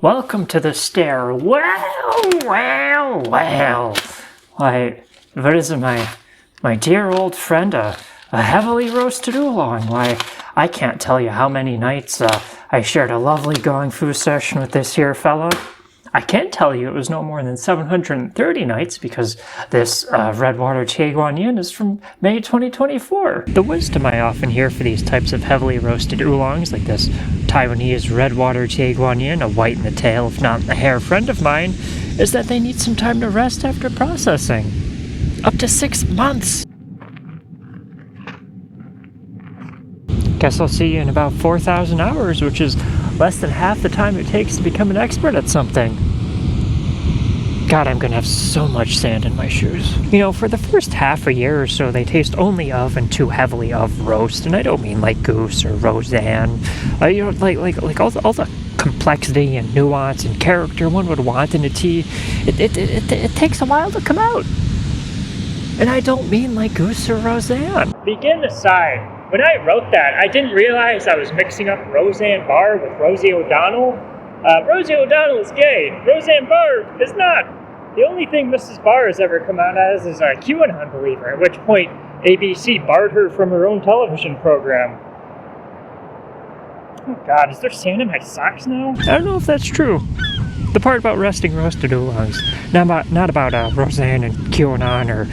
Welcome to the stair. Well. Why, what is it, my dear old friend, a heavily roasted oolong? Why, I can't tell you how many nights I shared a lovely going food session with this here fella. I can't tell you it was no more than 730 nights because this Redwater Tieguanyin is from May 2024. The wisdom I often hear for these types of heavily roasted oolongs, like this Taiwanese Redwater Tieguanyin, a white in the tail, if not in the hair friend of mine, is that they need some time to rest after processing. Up to 6 months! Guess I'll see you in about 4,000 hours, which is less than half the time it takes to become an expert at something. God, I'm gonna have so much sand in my shoes. You know, for the first half a year or so, they taste only of and too heavily of roast, and I don't mean like goose or roseanne. You know, like all the complexity and nuance and character one would want in a tea. It takes a while to come out. And I don't mean like goose or roseanne. Begin aside. When I wrote that, I didn't realize I was mixing up Roseanne Barr with Rosie O'Donnell. Rosie O'Donnell is gay. Roseanne Barr is not. The only thing Mrs. Barr has ever come out as is a QAnon believer, at which point ABC barred her from her own television program. Oh God, is there sand in my socks now? I don't know if that's true. The part about resting roasted oolongs, not about Roseanne and QAnon or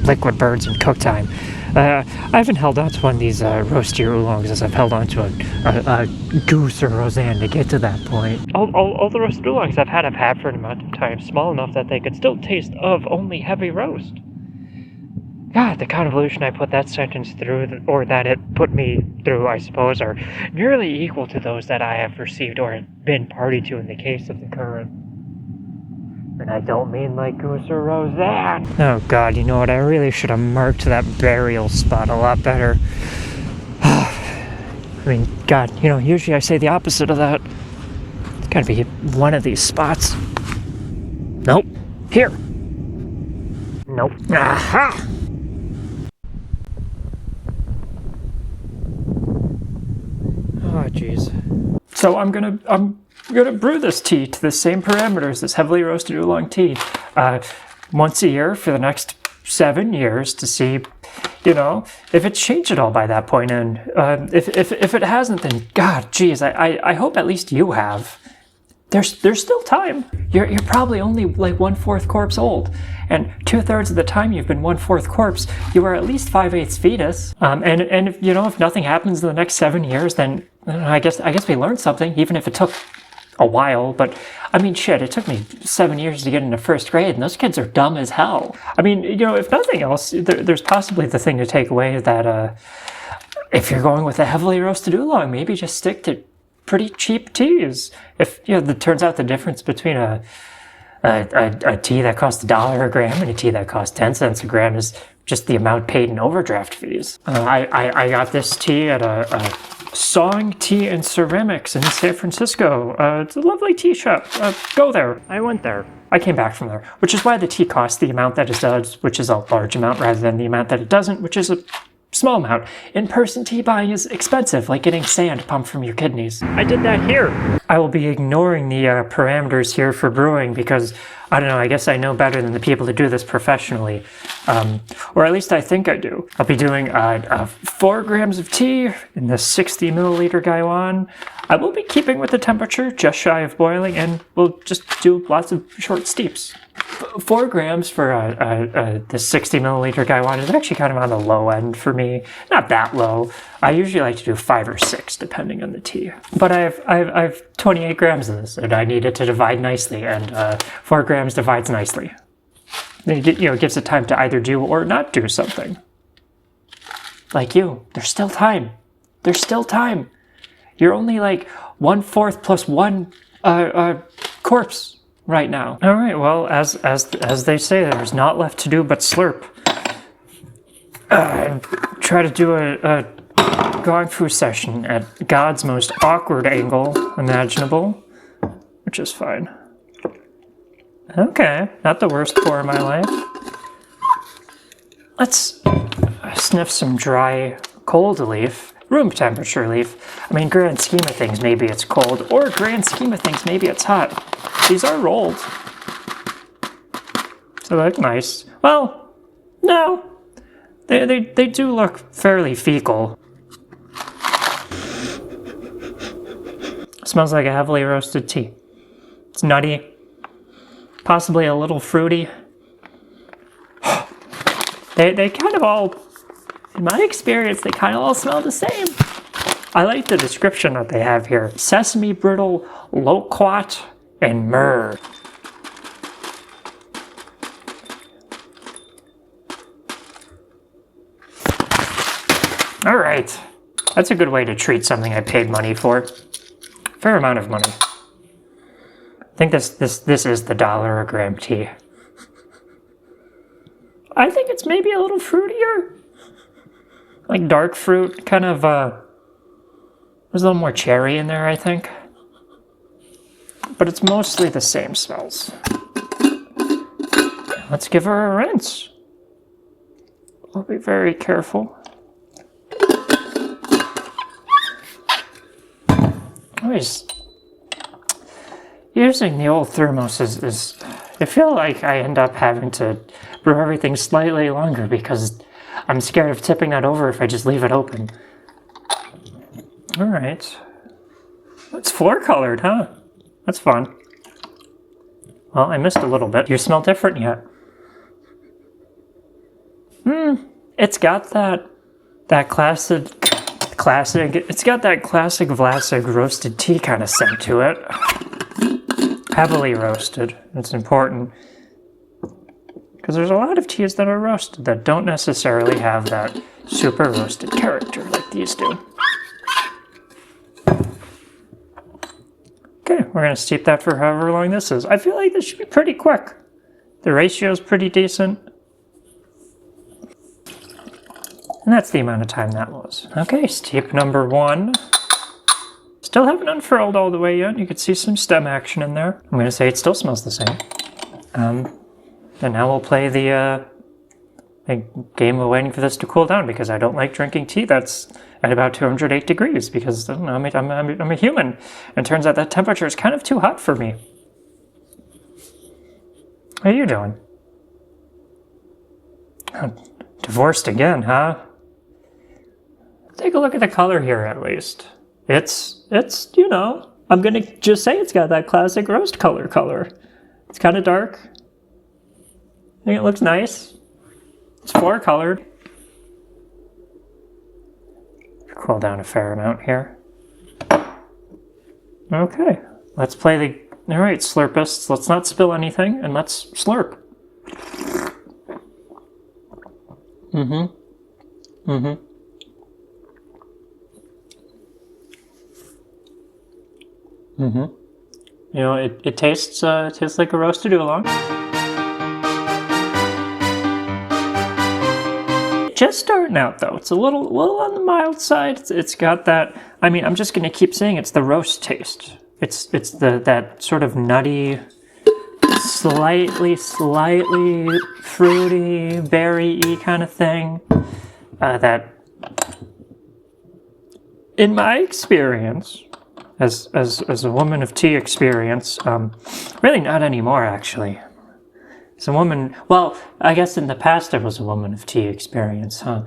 liquid birds and cook time. I haven't held on to one of these roastier oolongs as I've held on to a goose or roseanne to get to that point. All the roasted oolongs I've had for an amount of time small enough that they could still taste of only heavy roast. God, the convolution I put that sentence through, or that it put me through, I suppose, are nearly equal to those that I have received or been party to in the case of the current. And I don't mean like goose or roseanne. Oh God, you know what? I really should have marked that burial spot a lot better. I mean, God, you know, usually I say the opposite of that. It's gotta be one of these spots. Nope. Here. Nope. Aha! Oh, jeez. So I'm gonna brew this tea to the same parameters, this heavily roasted oolong tea, once a year for the next 7 years to see, you know, if it's changed at all by that point. And if it hasn't, then God, geez, I hope at least you have. There's still time. You're probably only like 1/4 corpse old, and 2/3 of the time you've been 1/4 corpse, you are at least 5/8 fetus. And if, you know, if nothing happens in the next 7 years, then I guess we learned something, even if it took a while. But I mean, shit, it took me 7 years to get into first grade, and those kids are dumb as hell. I mean, you know, if nothing else, there's possibly the thing to take away that if you're going with a heavily roasted oolong, maybe just stick to pretty cheap teas. If, you know, it turns out the difference between a tea that costs $1 a gram and a tea that costs 10 cents a gram is just the amount paid in overdraft fees. I got this tea at a Song Tea and Ceramics in San Francisco. It's a lovely tea shop. Go there. I went there. I came back from there, which is why the tea costs the amount that it does, which is a large amount, rather than the amount that it doesn't, which is a small amount. In-person tea buying is expensive, like getting sand pumped from your kidneys. I did that here. I will be ignoring the parameters here for brewing because, I don't know, I guess I know better than the people that do this professionally. Or at least I think I do. I'll be doing 4 grams of tea in the 60 milliliter gaiwan. I will be keeping with the temperature just shy of boiling, and we'll just do lots of short steeps. 4 grams for the 60 milliliter gaiwan is actually kind of on the low end for me. Not that low. I usually like to do 5 or 6 depending on the tea. But I have 28 grams of this, and I need it to divide nicely, and 4 grams divides nicely. You know, it gives it time to either do or not do something. Like you, there's still time. There's still time. You're only like 1/4 plus 1 corpse right now. All right, well, as they say, there's not left to do but slurp. Try to do a gong fu session at God's most awkward angle imaginable, which is fine. Okay, not the worst pour of my life. Let's sniff some dry cold leaf room temperature leaf. I mean, grand scheme of things, maybe it's cold, or grand scheme of things, maybe it's hot. These are rolled. So they look nice. Well, no. They do look fairly fecal. Smells like a heavily roasted tea. It's nutty. Possibly a little fruity. They kind of all, in my experience, they kind of all smell the same. I like the description that they have here. Sesame brittle, loquat, and myrrh. All right. That's a good way to treat something I paid money for. Fair amount of money. I think this is the $1 a gram tea. I think it's maybe a little fruitier. Like dark fruit, kind of, there's a little more cherry in there, I think. But it's mostly the same smells. Let's give her a rinse. I'll be very careful. Always using the old thermos is I feel like I end up having to brew everything slightly longer because I'm scared of tipping that over if I just leave it open. All right. It's floor colored, huh? That's fun. Well, I missed a little bit. You smell different yet? It's got that classic. It's got that classic Vlasic roasted tea kind of scent to it. Heavily roasted. It's important. Because there's a lot of teas that are roasted that don't necessarily have that super roasted character like these do. Okay, we're going to steep that for however long this is. I feel like this should be pretty quick. The ratio is pretty decent. And that's the amount of time that was. Okay, steep number 1. Still haven't unfurled all the way yet. You can see some stem action in there. I'm going to say it still smells the same. And now we'll play the game of waiting for this to cool down because I don't like drinking tea that's at about 208 degrees because I don't know, I'm a human. And it turns out that temperature is kind of too hot for me. How are you doing? Divorced again, huh? Take a look at the color here at least. It's you know, I'm gonna just say it's got that classic roast color. It's kind of dark. I think it looks nice. It's floor colored. Cool down a fair amount here. Okay, let's play the, all right, slurpists, let's not spill anything and let's slurp. You know, it tastes like a roasted oolong. Just starting out though. It's a little on the mild side. It's got that. I mean, I'm just gonna keep saying it's the roast taste. It's that sort of nutty, slightly fruity, berry-y kind of thing. That, in my experience, as a woman of tea experience, really not anymore actually. As a woman, well, I guess in the past I was a woman of tea experience, huh?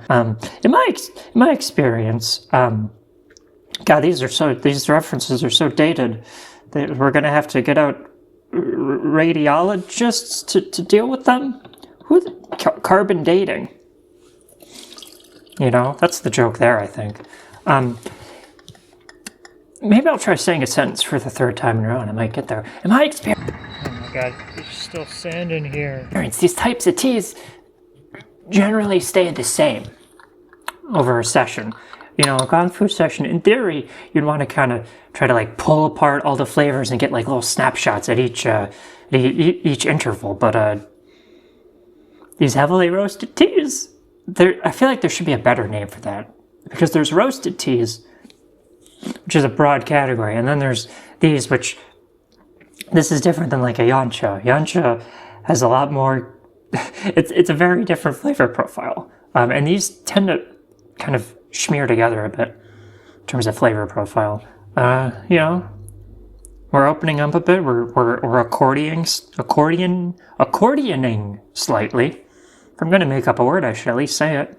In my experience, God, these references are so dated that we're gonna have to get out radiologists to deal with them. Carbon dating. You know, that's the joke there, I think. Maybe I'll try saying a sentence for the 3rd time in a row and I might get there. In my experience... Oh my God, there's still sand in here. These types of teas generally stay the same over a session. You know, a gone food session, in theory, you'd want to kind of try to like pull apart all the flavors and get like little snapshots at each interval. But these heavily roasted teas, I feel like there should be a better name for that. Because there's roasted teas, which is a broad category, and then there's these, which, this is different than like a yancha. Yancha has a lot more, it's a very different flavor profile. And these tend to kind of smear together a bit. in terms of flavor profile. You know, we're opening up a bit. We're accordioning slightly. If I'm going to make up a word, I should at least say it.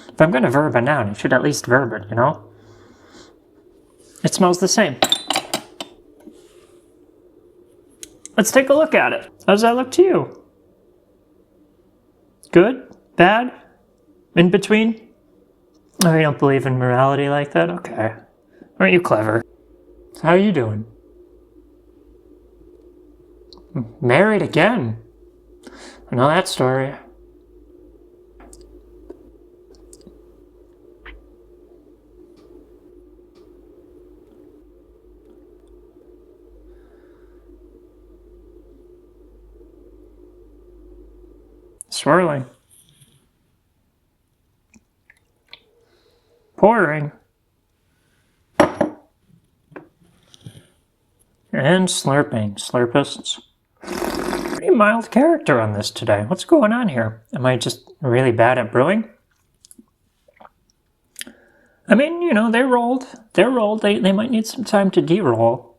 If I'm going to verb a noun, I should at least verb it, you know? It smells the same. Let's take a look at it. How does that look to you? Good? Bad? In between? Oh, you don't believe in morality like that? Okay. Aren't you clever? So how are you doing? Married again? I know that story. Swirling. Pouring. And slurping. Slurpists. Pretty mild character on this today. What's going on here? Am I just really bad at brewing? I mean, you know, they rolled. They're rolled. They might need some time to de-roll.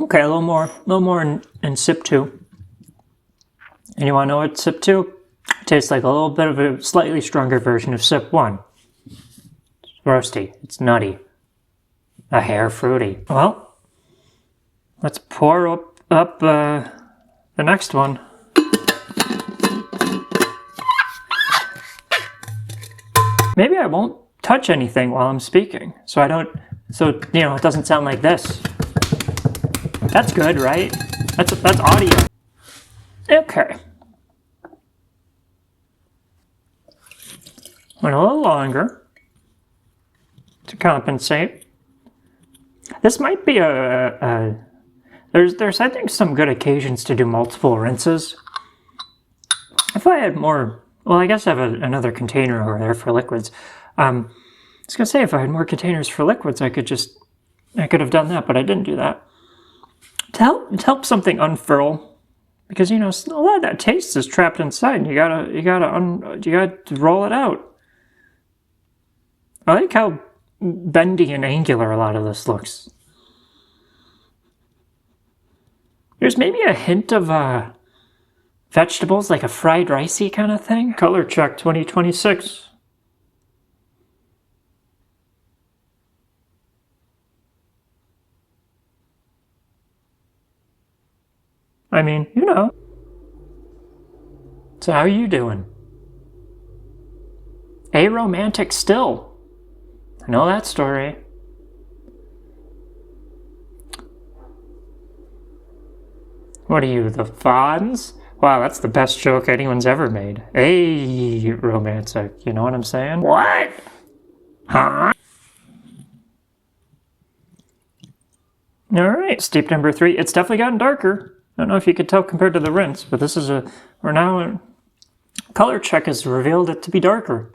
Okay, a little more in sip 2. And you want to know what sip 2? Tastes like a little bit of a slightly stronger version of sip 1. It's roasty. It's nutty. A hair fruity. Well, let's pour up the next one. Maybe I won't touch anything while I'm speaking, so you know, it doesn't sound like this. That's good, right? That's audio. Okay. Went a little longer to compensate. This might be there's I think some good occasions to do multiple rinses. If I had more, well, I guess I have another container over there for liquids. I was gonna say if I had more containers for liquids, I could have done that, but I didn't do that. To help something unfurl, because you know a lot of that taste is trapped inside, and you gotta roll it out. I like how bendy and angular a lot of this looks. There's maybe a hint of vegetables, like a fried ricey kind of thing. Color check 2026. I mean, you know. So how are you doing? Aromantic still. I know that story. What are you, the Fonz? Wow, that's the best joke anyone's ever made. Hey, romantic. You know what I'm saying? What? Huh? Alright, steep number 3. It's definitely gotten darker. I don't know if you could tell compared to the rinse, but this is we're now, color check has revealed it to be darker.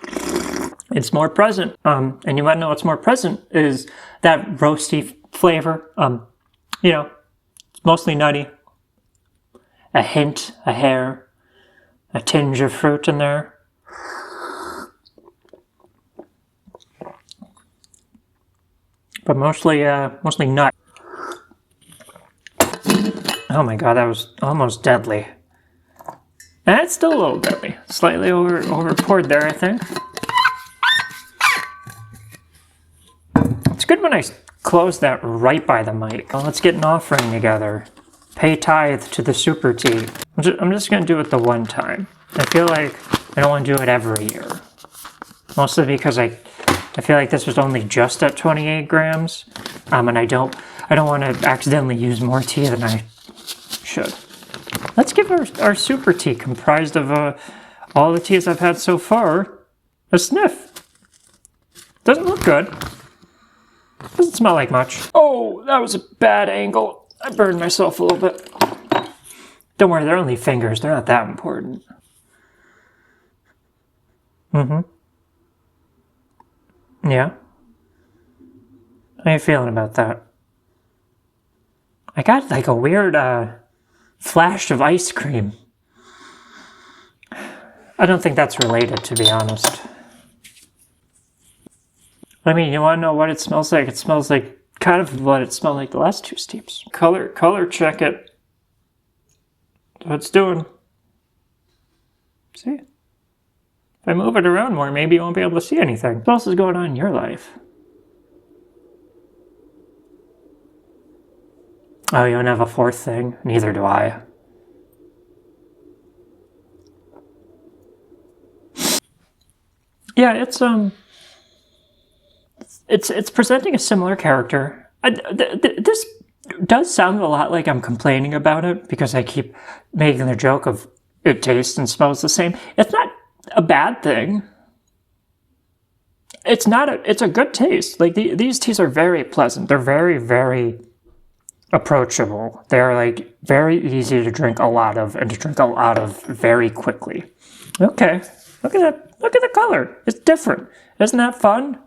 It's more present. And you might know what's more present is that roasty flavor. You know, it's mostly nutty. A hint, a hair, a tinge of fruit in there. But mostly nut. Oh my god, that was almost deadly. And it's still a little deadly. Slightly over poured there, I think. It's good when I close that right by the mic. Well, let's get an offering together. Pay tithe to the super tea. I'm just going to do it the one time. I feel like I don't want to do it every year. Mostly because I feel like this was only just at 28 grams. And I don't want to accidentally use more tea than I should. Let's give our super tea, comprised of all the teas I've had so far, a sniff. Doesn't look good. Doesn't smell like much. Oh, that was a bad angle. I burned myself a little bit. Don't worry, they're only fingers. They're not that important. Yeah. How are you feeling about that? I got like a weird flash of ice cream. I don't think that's related, to be honest. I mean, you want to know what it smells like? It smells like kind of what it smelled like the last two steeps. Color check it. What it's doing. See? If I move it around more, maybe you won't be able to see anything. What else is going on in your life? Oh, you don't have a fourth thing? Neither do I. Yeah, it's presenting a similar character. This does sound a lot like I'm complaining about it because I keep making the joke of it tastes and smells the same. It's not a bad thing. It's a good taste. Like these teas are very pleasant. They're very, very approachable. They're like very easy to drink a lot of and to drink a lot of very quickly. Okay, look at that. Look at the color. It's different. Isn't that fun?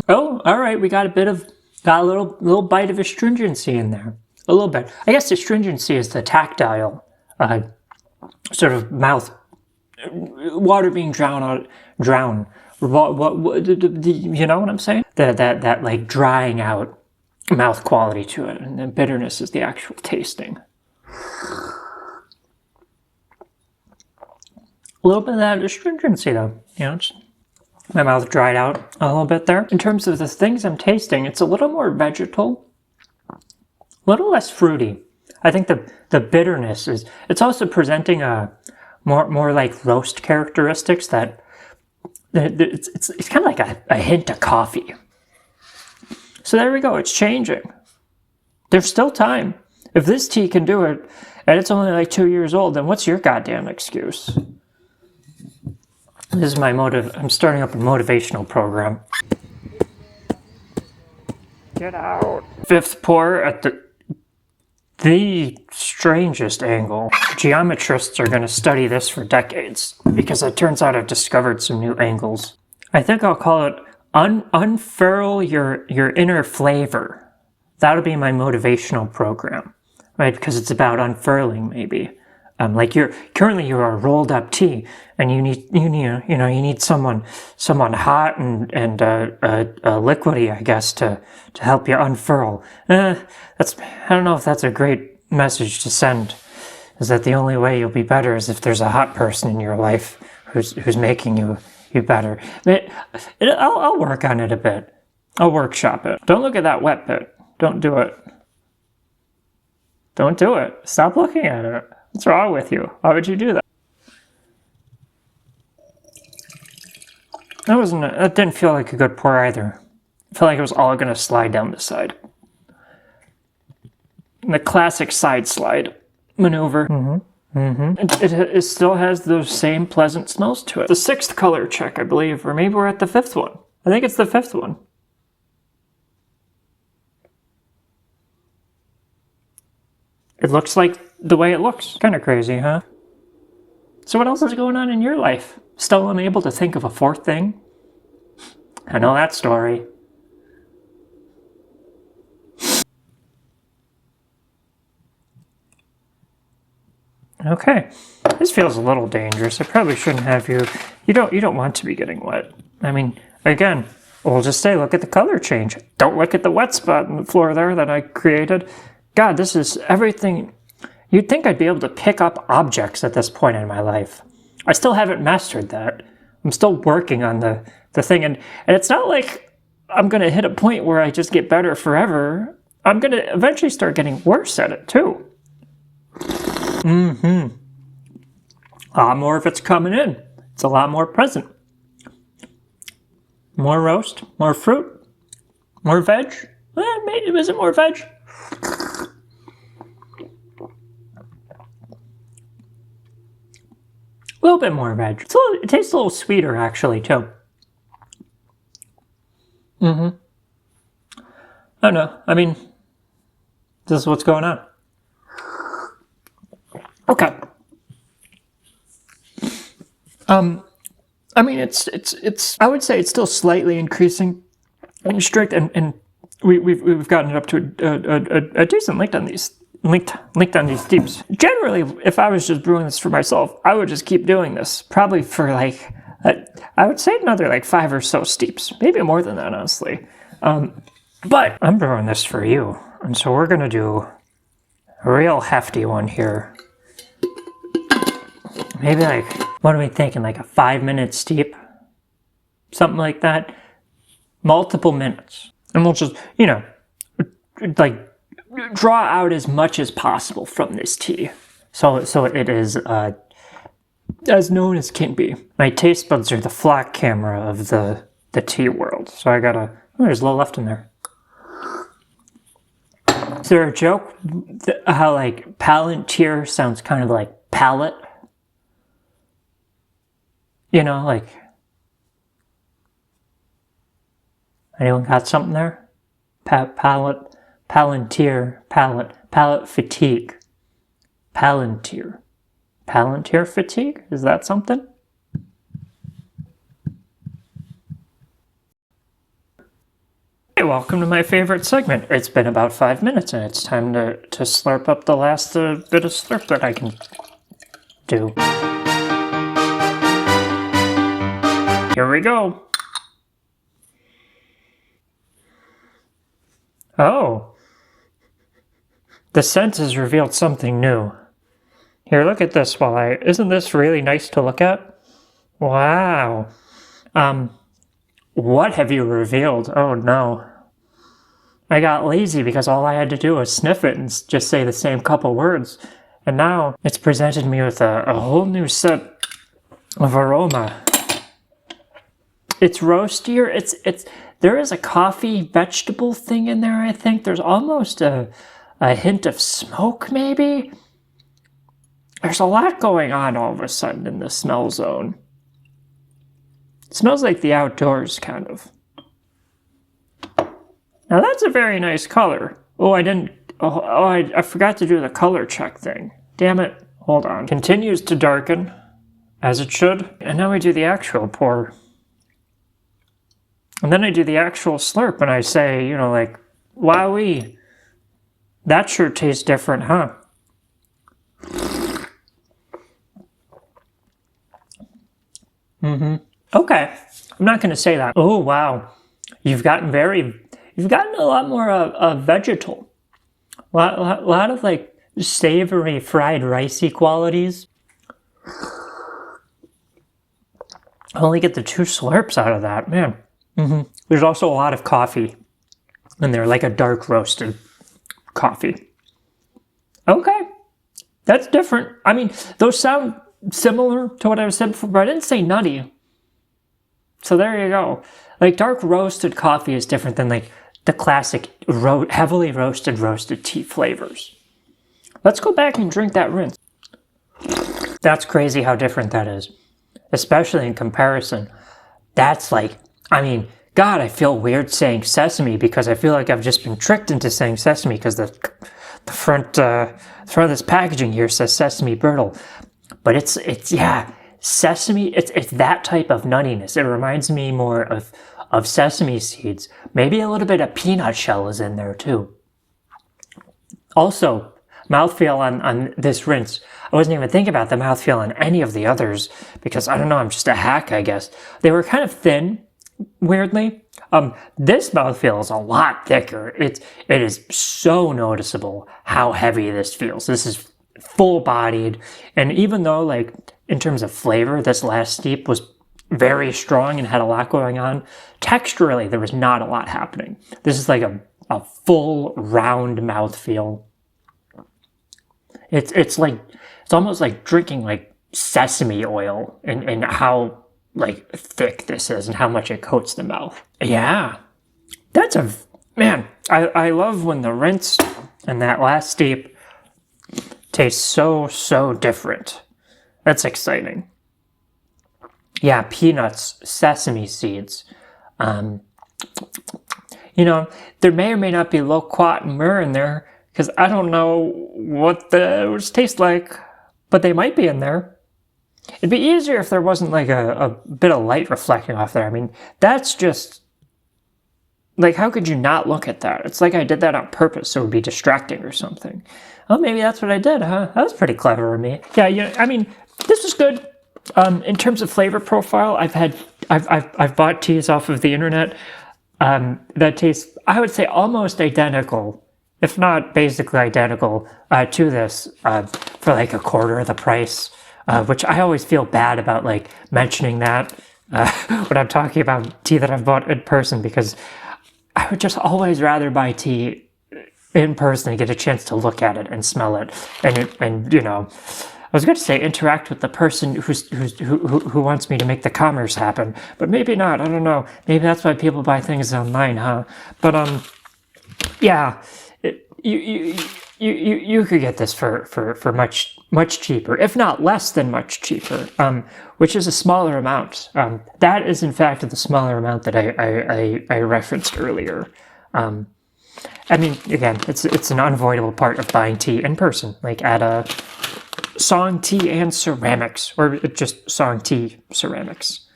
Oh, all right. We got a little bite of astringency in there. A little bit. I guess astringency is the tactile, sort of mouth, water being drowned. What you know what I'm saying? That like drying out mouth quality to it, and then bitterness is the actual tasting. A little bit of that astringency though, my mouth dried out a little bit there. In terms of the things I'm tasting, it's a little more vegetal, a little less fruity. I think the bitterness it's also presenting a more like roast characteristics that it's kind of like a hint of coffee. So there we go, it's changing. There's still time. If this tea can do it, and it's only like 2 years old, then what's your goddamn excuse? This is my I'm starting up a motivational program. Get out. Fifth pour at the strangest angle. Geometrists are going to study this for decades because it turns out I've discovered some new angles. I think I'll call it unfurl your inner flavor. That'll be my motivational program, right? Because it's about unfurling, maybe. Like you're a rolled up tea, and you need someone hot and liquidy, I guess, to help you unfurl. I don't know if that's a great message to send. Is that the only way you'll be better is if there's a hot person in your life who's making you better. I'll work on it a bit. I'll workshop it. Don't look at that wet bit. Don't do it. Don't do it. Stop looking at it. What's wrong with you? Why would you do that? That didn't feel like a good pour either. I felt like it was all going to slide down the side. The classic side slide maneuver. It still has those same pleasant smells to it. The sixth color check, I believe, or maybe we're at the fifth one. I think it's the fifth one. It looks like the way it looks. Kind of crazy, huh? So what else is going on in your life? Still unable to think of a fourth thing? I know that story. Okay. This feels a little dangerous. I probably shouldn't have you. You don't want to be getting wet. I mean, again, we'll just say look at the color change. Don't look at the wet spot on the floor there that I created. God, this is everything. You'd think I'd be able to pick up objects at this point in my life. I still haven't mastered that. I'm still working on the thing. And it's not like I'm going to hit a point where I just get better forever. I'm going to eventually start getting worse at it, too. A lot more of it's coming in. It's a lot more present. More roast, more fruit, more veg. Maybe, is it more veg? A little bit more veg. It tastes a little sweeter, actually, too. I don't know. I mean, this is what's going on. Okay. I mean, it's. I would say it's still slightly increasing in strength, and we've gotten it up to a decent length on these. Linked on these steeps. Generally, if I was just brewing this for myself, I would just keep doing this, probably for like I would say another like 5 or so steeps, maybe more than that, honestly. But I'm brewing this for you, and so we're gonna do a real hefty one here. Maybe like, what are we thinking, like a 5-minute steep? Something like that. Multiple minutes. And we'll just, you know, like draw out as much as possible from this tea. So it is as known as can be. My taste buds are the flock camera of the tea world. So I gotta, there's a little left in there. Is there a joke how like Palantir sounds kind of like palette? You know, like, anyone got something there? Palette fatigue. Palantir fatigue? Is that something? Hey, welcome to my favorite segment. It's been about 5 minutes and it's time to slurp up the last bit of slurp that I can do. Here we go. Oh. The scent has revealed something new. Here, look at this isn't this really nice to look at? Wow. What have you revealed? Oh no. I got lazy because all I had to do was sniff it and just say the same couple words. And now it's presented me with a whole new set of aroma. It's roastier. There is a coffee vegetable thing in there, I think. There's almost a hint of smoke, maybe? There's a lot going on all of a sudden in the smell zone. It smells like the outdoors, kind of. Now that's a very nice color. Oh, I forgot to do the color check thing. Damn it. Hold on. Continues to darken, as it should. And now we do the actual pour. And then I do the actual slurp and I say, you know, like, wowee, that sure tastes different, huh? Okay, I'm not going to say that. Oh, wow. You've gotten a lot more vegetal. A lot of like savory fried ricey qualities. I only get the 2 slurps out of that, man. There's also a lot of coffee in there, like a dark roasted coffee. Okay, that's different. I mean, those sound similar to what I said before, but I didn't say nutty. So there you go. Like dark roasted coffee is different than like the classic heavily roasted tea flavors. Let's go back and drink that rinse. That's crazy how different that is, especially in comparison. That's like, I mean, God, I feel weird saying sesame because I feel like I've just been tricked into saying sesame because the front of this packaging here says sesame brittle. But it's sesame, it's that type of nuttiness. It reminds me more of sesame seeds. Maybe a little bit of peanut shell is in there too. Also, mouthfeel on this rinse. I wasn't even thinking about the mouthfeel on any of the others because, I don't know, I'm just a hack, I guess. They were kind of thin, weirdly. This mouthfeel is a lot thicker. It is so noticeable how heavy this feels. This is full-bodied, and even though, like, in terms of flavor, this last steep was very strong and had a lot going on, texturally, there was not a lot happening. This is like a full, round mouthfeel. It's almost like drinking, like, sesame oil and how, like, thick this is and how much it coats the mouth. Yeah. Man, I love when the rinse and that last steep tastes so different. That's exciting. Yeah, peanuts, sesame seeds. You know, there may or may not be loquat and myrrh in there because I don't know what those taste like, but they might be in there. It'd be easier if there wasn't like a bit of light reflecting off there. I mean, that's just, like, how could you not look at that? It's like I did that on purpose so it would be distracting or something. Oh, maybe that's what I did, huh? That was pretty clever of me. Yeah, I mean, this was good. In terms of flavor profile, I've bought teas off of the internet that taste, I would say, almost identical, if not basically identical, to this for like a quarter of the price. Which I always feel bad about like mentioning that when I'm talking about tea that I've bought in person, because I would just always rather buy tea in person and get a chance to look at it and smell it, and you know, I was going to say interact with the person who wants me to make the commerce happen, but maybe not. I don't know. Maybe that's why people buy things online, huh? But yeah, you could get this for much cheaper, if not less than much cheaper, which is a smaller amount. That is in fact the smaller amount that I referenced earlier. I mean, again, it's an unavoidable part of buying tea in person, like at a Song Tea and Ceramics, or just Song Tea Ceramics.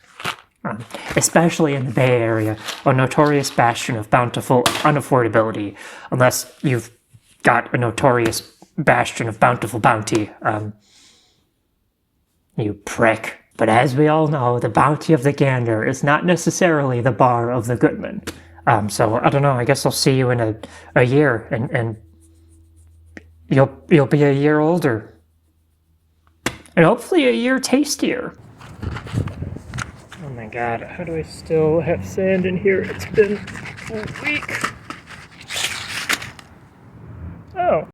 Especially in the Bay Area, a notorious bastion of bountiful unaffordability, unless you've got a notorious bastion of bountiful bounty. You prick. But as we all know, the bounty of the gander is not necessarily the bar of the goodman. So I don't know. I guess I'll see you in a year, and you'll be a year older, and hopefully a year tastier. Oh my God! How do I still have sand in here? It's been a week. Oh.